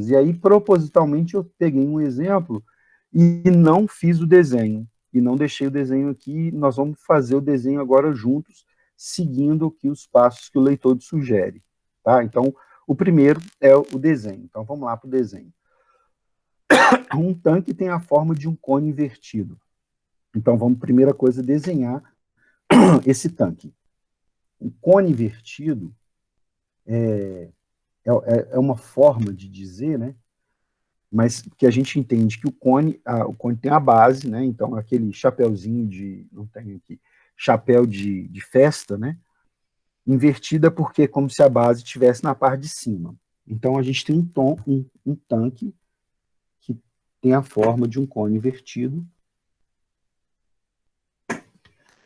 E aí, propositalmente, eu peguei um exemplo e não fiz o desenho. E não deixei o desenho aqui. Nós vamos fazer o desenho agora juntos, seguindo aqui os passos que o leitor sugere. Tá? Então, o primeiro é o desenho. Então, vamos lá para o desenho. Um tanque tem a forma de um cone invertido. Então, vamos, primeira coisa, desenhar esse tanque. O cone invertido é uma forma de dizer, né? Mas que a gente entende que o cone tem a base, né? Então, aquele chapéuzinho não tem aqui, chapéu de festa, né? Invertida porque é como se a base estivesse na parte de cima. Então, a gente tem um tanque que tem a forma de um cone invertido.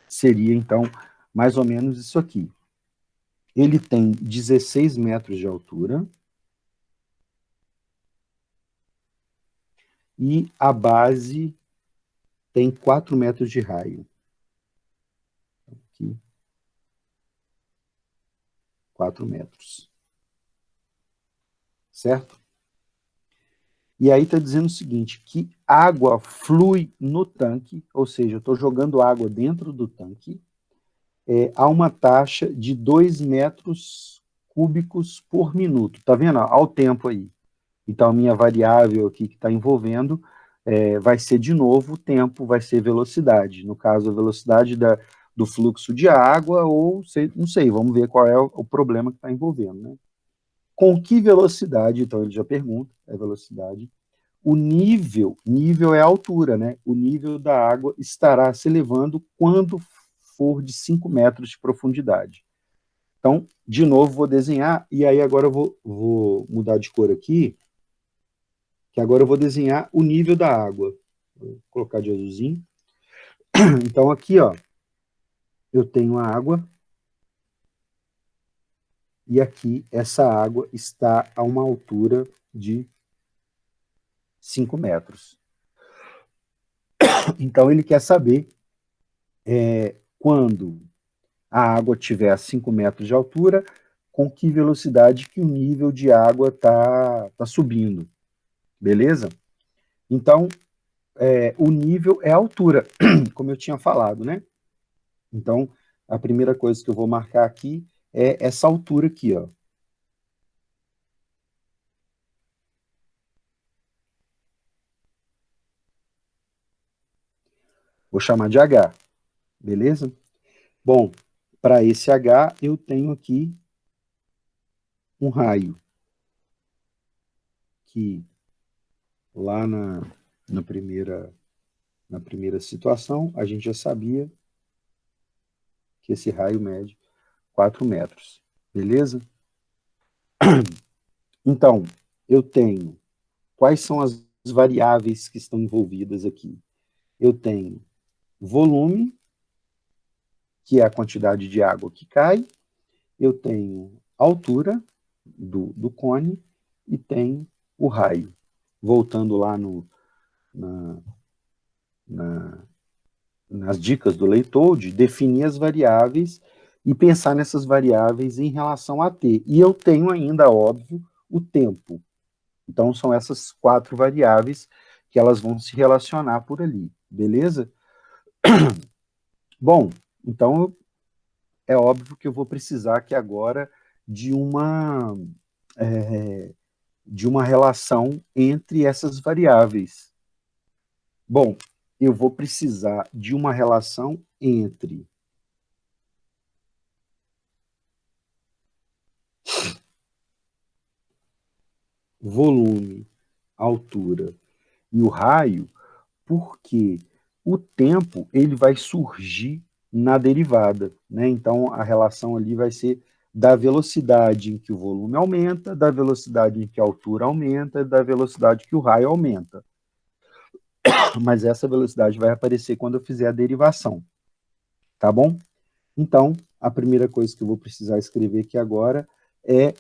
Seria, então, mais ou menos isso aqui. Ele tem 16 metros de altura. E a base tem 4 metros de raio. Aqui. 4 metros. Certo? E aí está dizendo o seguinte, que água flui no tanque, ou seja, eu estou jogando água dentro do tanque, a uma taxa de 2 metros cúbicos por minuto. Está vendo? Olha o tempo aí. Então, a minha variável aqui que está envolvendo vai ser, de novo, o tempo, vai ser velocidade. No caso, a velocidade do fluxo de água, ou, não sei, vamos ver qual é o problema que está envolvendo. Né? Com que velocidade, então ele já pergunta, é velocidade, o nível é a altura, né? O nível da água estará se elevando quando for de 5 metros de profundidade. Então, de novo, vou desenhar, e aí agora eu vou mudar de cor aqui, que agora eu vou desenhar o nível da água. Vou colocar de azulzinho. Então, aqui, ó, eu tenho a água, e aqui essa água está a uma altura de 5 metros. Então, ele quer saber quando a água tiver a 5 metros de altura, com que velocidade que o nível de água está subindo. Beleza? Então, o nível é a altura, como eu tinha falado, né? Então, a primeira coisa que eu vou marcar aqui é essa altura aqui, ó. Vou chamar de H, beleza? Bom, para esse H, eu tenho aqui um raio, que lá na primeira situação, a gente já sabia que esse raio mede 4 metros, beleza? Então, eu tenho, quais são as variáveis que estão envolvidas aqui? Eu tenho volume, que é a quantidade de água que cai, eu tenho altura do cone e tenho o raio. Voltando lá nas dicas do leitor, de definir as variáveis e pensar nessas variáveis em relação a t. E eu tenho ainda, óbvio, o tempo. Então, são essas 4 variáveis que elas vão se relacionar por ali, beleza? Bom, então, é óbvio que eu vou precisar aqui agora de uma relação entre essas variáveis. Bom, eu vou precisar de uma relação entre volume, altura e o raio, porque o tempo ele vai surgir na derivada, né? Então, a relação ali vai ser da velocidade em que o volume aumenta, da velocidade em que a altura aumenta, da velocidade que o raio aumenta. Mas essa velocidade vai aparecer quando eu fizer a derivação, tá bom? Então, a primeira coisa que eu vou precisar escrever aqui agora é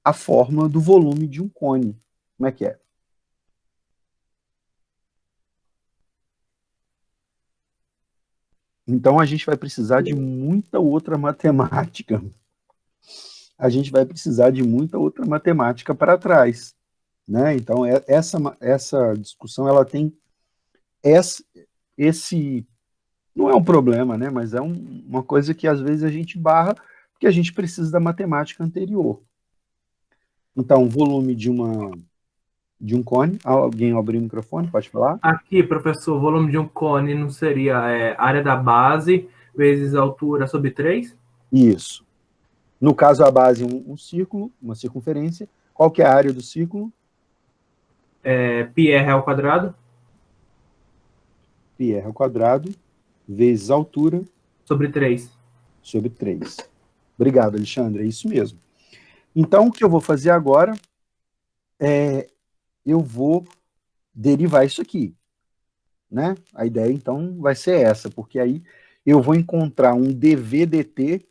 a fórmula do volume de um cone. Como é que é? Então, a gente vai precisar de muita outra matemática. A gente vai precisar de muita outra matemática para trás. né? Então, essa discussão, ela tem esse não é um problema, né? Mas é uma coisa que às vezes a gente barra, porque a gente precisa da matemática anterior. Então, volume de um cone. Alguém abriu o microfone? Pode falar? Aqui, professor, o volume de um cone não seria área da base vezes altura sobre 3? Isso. No caso, a base é um círculo, uma circunferência. Qual que é a área do círculo? Πr ao quadrado Πr ao quadrado, vezes a altura, sobre 3. sobre 3. Obrigado, Alexandre. É isso mesmo. Então, o que eu vou fazer agora é eu vou derivar isso aqui, né? A ideia, então, vai ser essa, porque aí eu vou encontrar um dv/dt.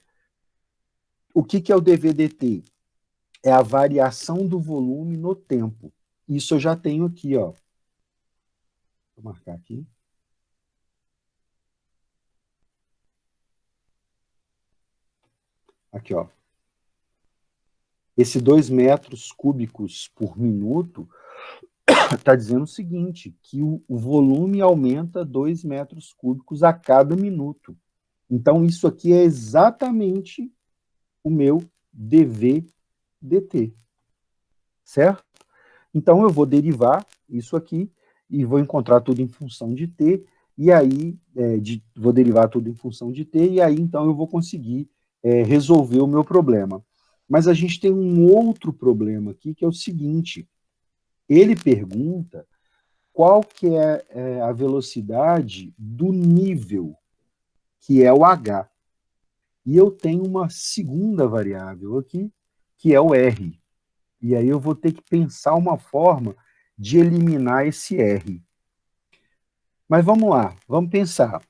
O que é o dv/dt? É a variação do volume no tempo. Isso eu já tenho aqui, ó. Vou marcar aqui. Aqui, ó. Esse 2 metros cúbicos por minuto está dizendo o seguinte, que o volume aumenta 2 metros cúbicos a cada minuto. Então, isso aqui é exatamente o meu dv/dt, certo? Então, eu vou derivar isso aqui e vou encontrar tudo em função de t, e aí, vou derivar tudo em função de t, e aí, então, eu vou conseguir resolver o meu problema. Mas a gente tem um outro problema aqui, que é o seguinte, ele pergunta qual que é a velocidade do nível, que é o h. E eu tenho uma segunda variável aqui, que é o r. E aí eu vou ter que pensar uma forma de eliminar esse R. Mas vamos lá, vamos pensar.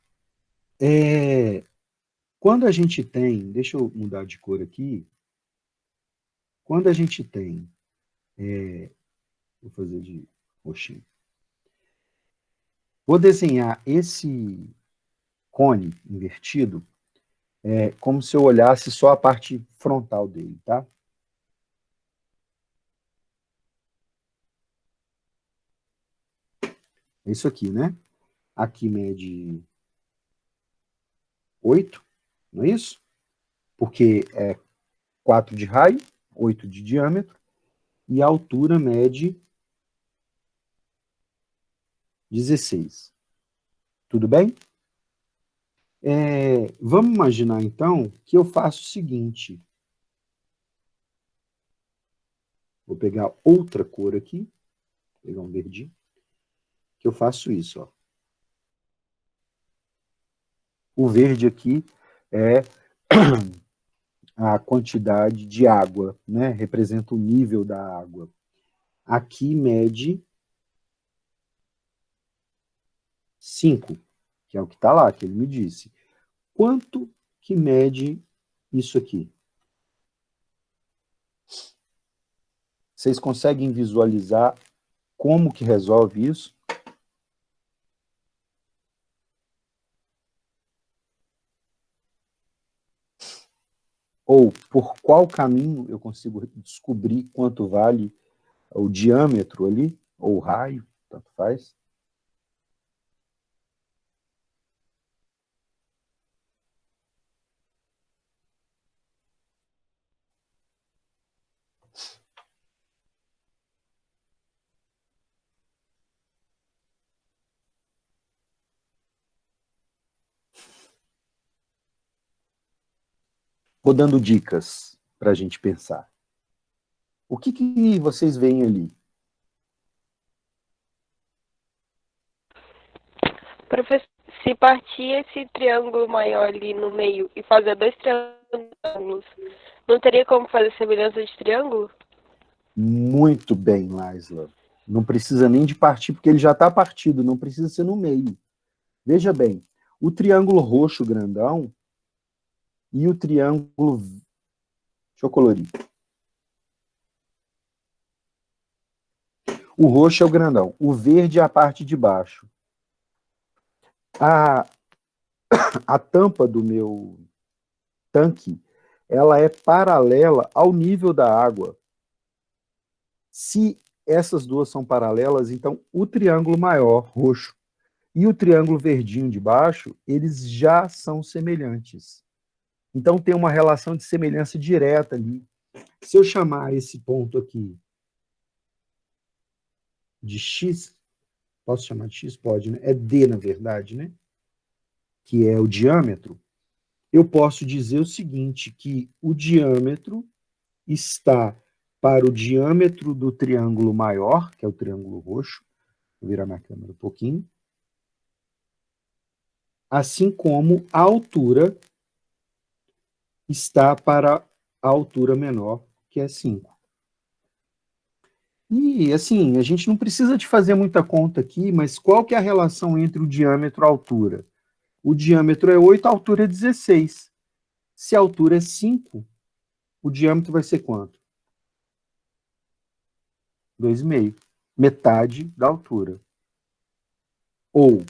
Quando a gente tem, deixa eu mudar de cor aqui, quando a gente tem, vou fazer de roxinho, vou desenhar esse cone invertido como se eu olhasse só a parte frontal dele, tá? É isso aqui, né? Aqui mede 8, não é isso? Porque é 4 de raio, 8 de diâmetro, e a altura mede 16. Tudo bem? Vamos imaginar, então, que eu faço o seguinte. Vou pegar outra cor aqui, vou pegar um verdinho, que eu faço isso. Ó. O verde aqui é a quantidade de água, né? Representa o nível da água. Aqui mede 5, que é o que está lá, que ele me disse. Quanto que mede isso aqui? Vocês conseguem visualizar como que resolve isso? Ou por qual caminho eu consigo descobrir quanto vale o diâmetro ali, ou o raio, tanto faz? Vou dando dicas para a gente pensar. O que vocês veem ali? Professor, se partir esse triângulo maior ali no meio e fazer dois triângulos, não teria como fazer semelhança de triângulo? Muito bem, Laisla. Não precisa nem de partir, porque ele já está partido, não precisa ser no meio. Veja bem, o triângulo roxo grandão e o triângulo... Deixa eu colorir. O roxo é o grandão, o verde é a parte de baixo. A tampa do meu tanque, ela é paralela ao nível da água. Se essas duas são paralelas, então o triângulo maior, roxo, e o triângulo verdinho de baixo, eles já são semelhantes. Então tem uma relação de semelhança direta ali. Se eu chamar esse ponto aqui de X, posso chamar de X? Pode, né? É D, na verdade, né? Que é o diâmetro. Eu posso dizer o seguinte, que o diâmetro está para o diâmetro do triângulo maior, que é o triângulo roxo. Vou virar minha câmera um pouquinho. Assim como a altura está para a altura menor, que é 5. E, assim, a gente não precisa de fazer muita conta aqui, mas qual que é a relação entre o diâmetro e a altura? O diâmetro é 8, a altura é 16. Se a altura é 5, o diâmetro vai ser quanto? 2,5. Metade da altura. Ou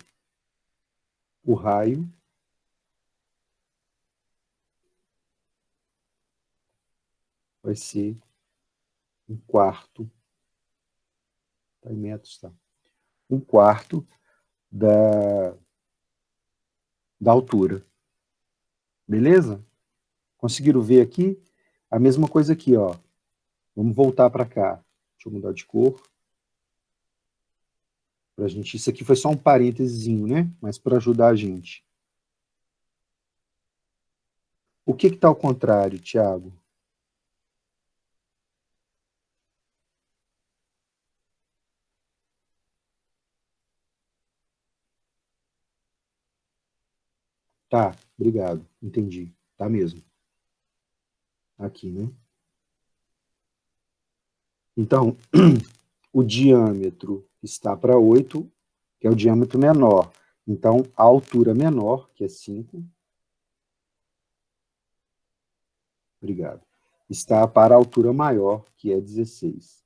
o raio vai ser um quarto, tá em metros, tá? Um quarto da altura. Beleza? Conseguiram ver aqui? A mesma coisa aqui, ó. Vamos voltar para cá. Deixa eu mudar de cor. Pra gente, isso aqui foi só um parênteses, né? Mas para ajudar a gente. O que está ao contrário, Tiago? Tá, obrigado. Entendi. Tá mesmo. Aqui, né? Então, o diâmetro está para 8, que é o diâmetro menor. Então, a altura menor, que é 5, obrigado, está para a altura maior, que é 16.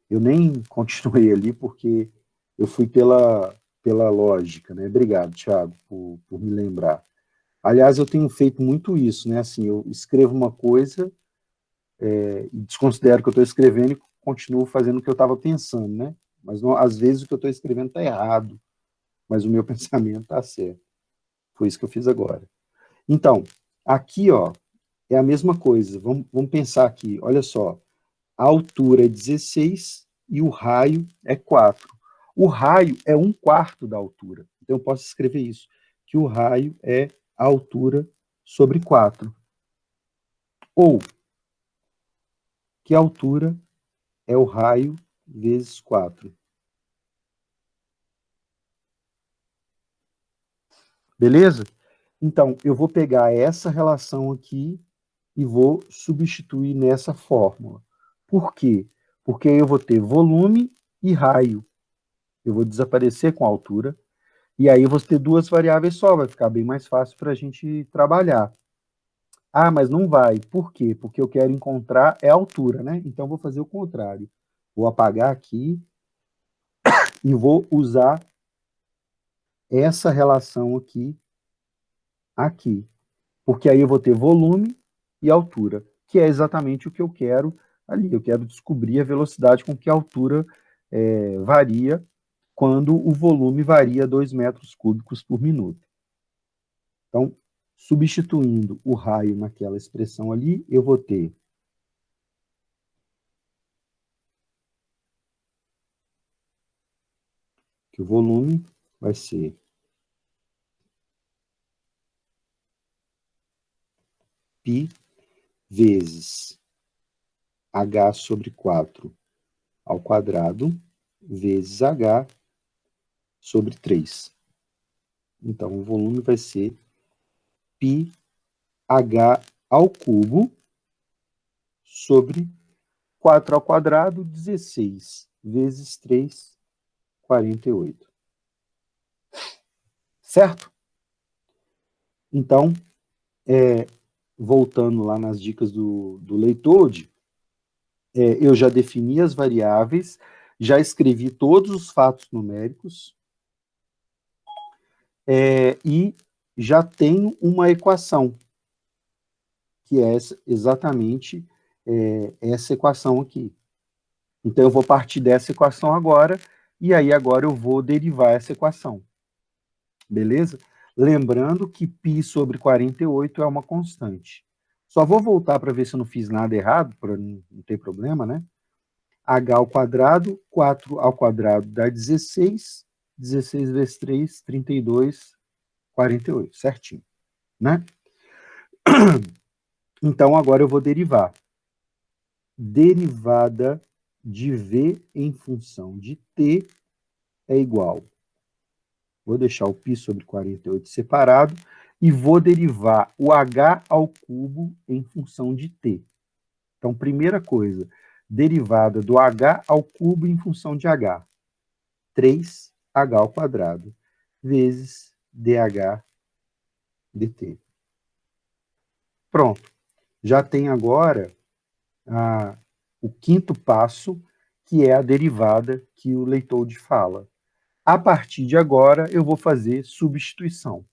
Eu nem continuei ali porque eu fui pela lógica, né? Obrigado, Thiago, por me lembrar. Aliás, eu tenho feito muito isso, né? Assim, eu escrevo uma coisa e desconsidero que eu estou escrevendo e continuo fazendo o que eu estava pensando, né? Mas não, às vezes o que eu estou escrevendo está errado, mas o meu pensamento está certo. Foi isso que eu fiz agora. Então, aqui, ó, é a mesma coisa. Vamos pensar aqui, olha só. A altura é 16 e o raio é 4. O raio é 1/4 da altura. Então, eu posso escrever isso, que o raio é a altura sobre 4. Ou que a altura é o raio vezes 4. Beleza? Então, eu vou pegar essa relação aqui e vou substituir nessa fórmula. Por quê? Porque aí eu vou ter volume e raio. Eu vou desaparecer com a altura. E aí eu vou ter duas variáveis só, vai ficar bem mais fácil para a gente trabalhar. Ah, mas não vai. Por quê? Porque eu quero encontrar a altura, né? Então eu vou fazer o contrário. Vou apagar aqui e vou usar essa relação aqui. Porque aí eu vou ter volume e altura, que é exatamente o que eu quero ali. Eu quero descobrir a velocidade com que a altura varia quando o volume varia 2 metros cúbicos por minuto. Então, substituindo o raio naquela expressão ali, eu vou ter que o volume vai ser π vezes h sobre 4 ao quadrado vezes h sobre 3. Então, o volume vai ser πh ao cubo sobre 4 ao quadrado, 16, vezes 3, 48. Certo? Então, voltando lá nas dicas do Leitode, eu já defini as variáveis, já escrevi todos os fatos numéricos, e já tenho uma equação, que é exatamente essa equação aqui. Então, eu vou partir dessa equação agora, e aí agora eu vou derivar essa equação. Beleza? Lembrando que π sobre 48 é uma constante. Só vou voltar para ver se eu não fiz nada errado, para não ter problema, né? H ao quadrado, 4 ao quadrado dá 16, 16 vezes 3, 32, 48, certinho, né? Então, agora eu vou derivar. Derivada de V em função de T é igual. Vou deixar o π sobre 48 separado e vou derivar o H ao cubo em função de T. Então, primeira coisa, derivada do H ao cubo em função de H. 3H ao quadrado vezes dH dt. Pronto. Já tem agora o quinto passo, que é a derivada que o Leitoldi fala. A partir de agora, eu vou fazer substituição.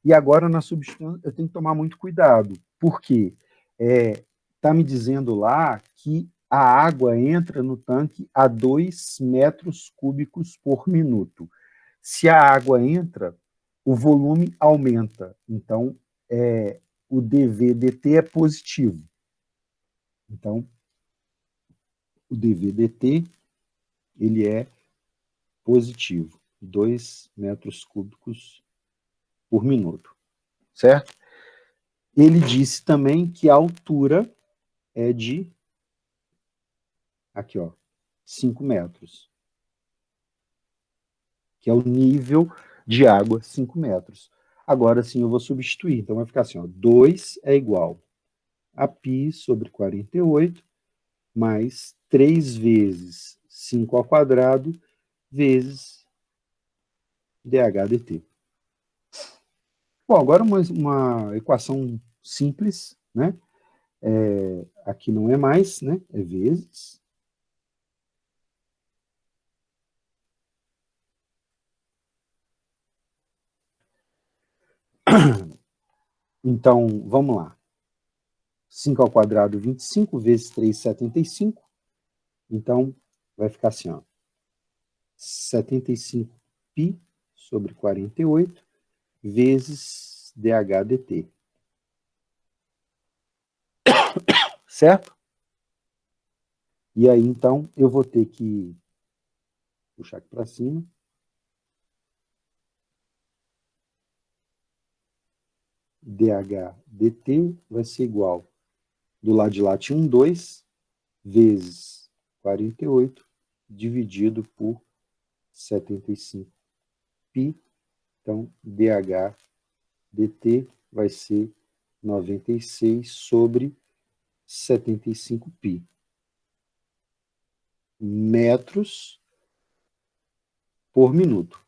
E agora, na substituição, eu tenho que tomar muito cuidado, porque está me dizendo lá que a água entra no tanque a 2 metros cúbicos por minuto. Se a água entra, o volume aumenta. Então, o dV/dt é positivo. Então, o dV/dt ele é positivo, 2 metros cúbicos por minuto, certo? Ele disse também que a altura é de, aqui ó, 5 metros, que é o nível de água 5 metros. Agora sim eu vou substituir, então vai ficar assim, ó, 2 é igual a π sobre 48 mais 3 vezes 5 ao quadrado vezes dH dt. Bom, agora uma equação simples, né? Aqui não é mais, né? É vezes. Então, vamos lá. 5 ao quadrado, 25, vezes 3, 75. Então, vai ficar assim, ó. 75π sobre 48 vezes dH dt. Certo? E aí, então, eu vou ter que puxar aqui para cima. dH dt vai ser igual, do lado de lá tinha 2, vezes 48, dividido por 75π. Então, dH dt vai ser 96 sobre 75π. Metros por minuto,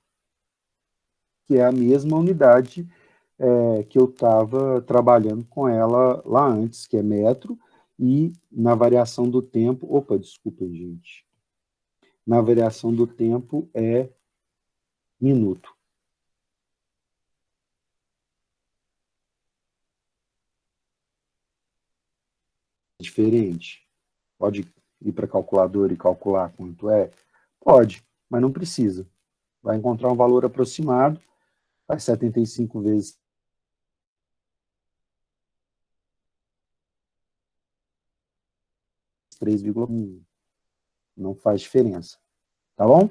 que é a mesma unidade que eu estava trabalhando com ela lá antes, que é metro, e na variação do tempo... Opa, desculpa, gente. Na variação do tempo é minuto. Diferente. Pode ir para a calculadora e calcular quanto é? Pode, mas não precisa. Vai encontrar um valor aproximado, faz 75 vezes 3,1. Não faz diferença. Tá bom?